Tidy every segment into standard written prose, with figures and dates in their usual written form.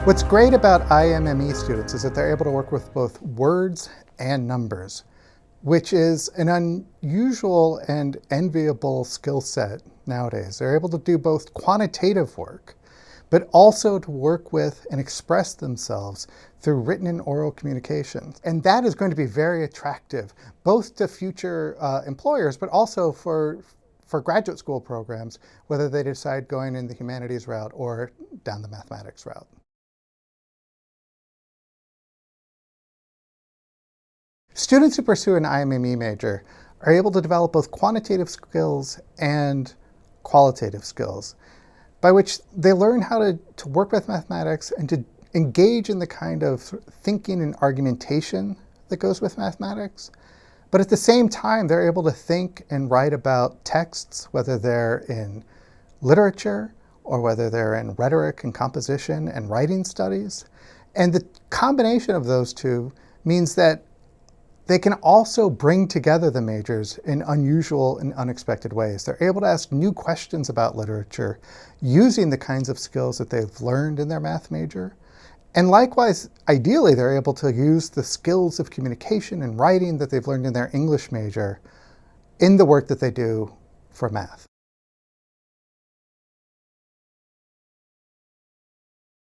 What's great about IMME students is that they're able to work with both words and numbers, which is an unusual and enviable skill set nowadays. They're able to do both quantitative work, but also to work with and express themselves through written and oral communication. And that is going to be very attractive, both to future employers, but also for graduate school programs, whether they decide going in the humanities route or down the mathematics route. Students who pursue an IMME major are able to develop both quantitative skills and qualitative skills, by which they learn how to work with mathematics and to engage in the kind of thinking and argumentation that goes with mathematics. But at the same time, they're able to think and write about texts, whether they're in literature or whether they're in rhetoric and composition and writing studies. And the combination of those two means that they can also bring together the majors in unusual and unexpected ways. They're able to ask new questions about literature using the kinds of skills that they've learned in their math major. And likewise, ideally, they're able to use the skills of communication and writing that they've learned in their English major in the work that they do for math.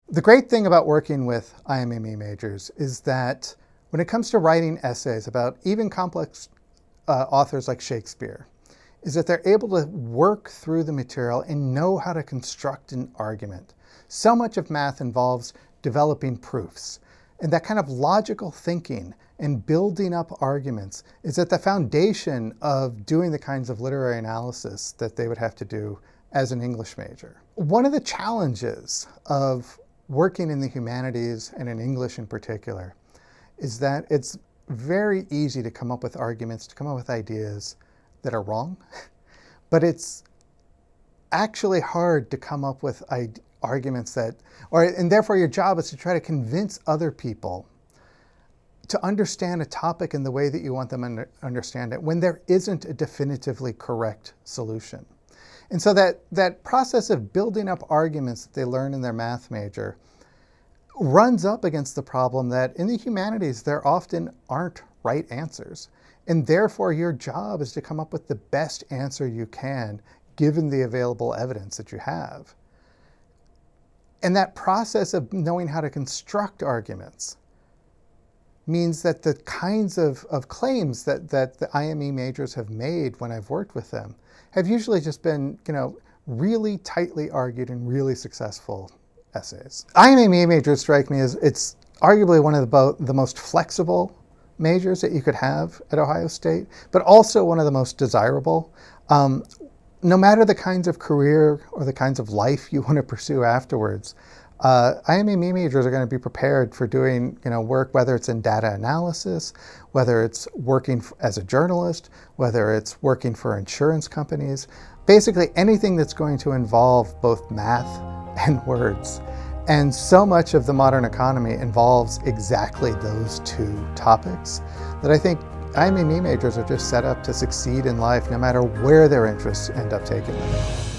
The great thing about working with IMME majors is that when it comes to writing essays about even complex authors like Shakespeare, is that they're able to work through the material and know how to construct an argument. So much of math involves developing proofs, and that kind of logical thinking and building up arguments is at the foundation of doing the kinds of literary analysis that they would have to do as an English major. One of the challenges of working in the humanities and in English in particular is that it's very easy to come up with arguments, to come up with ideas that are wrong, but it's actually hard to come up with arguments and therefore your job is to try to convince other people to understand a topic in the way that you want them to understand it when there isn't a definitively correct solution. And so that process of building up arguments that they learn in their math major runs up against the problem that in the humanities, there often aren't right answers. And therefore, your job is to come up with the best answer you can, given the available evidence that you have. And that process of knowing how to construct arguments means that the kinds of claims that the IME majors have made when I've worked with them have usually just been, really tightly argued and really successful essays. IMME majors strike me as it's arguably one of the most flexible majors that you could have at Ohio State, but also one of the most desirable. No matter the kinds of career or the kinds of life you want to pursue afterwards, IMME majors are going to be prepared for doing work, whether it's in data analysis, whether it's working as a journalist, whether it's working for insurance companies, basically anything that's going to involve both math and words. And so much of the modern economy involves exactly those two topics that I think IMME majors are just set up to succeed in life no matter where their interests end up taking them.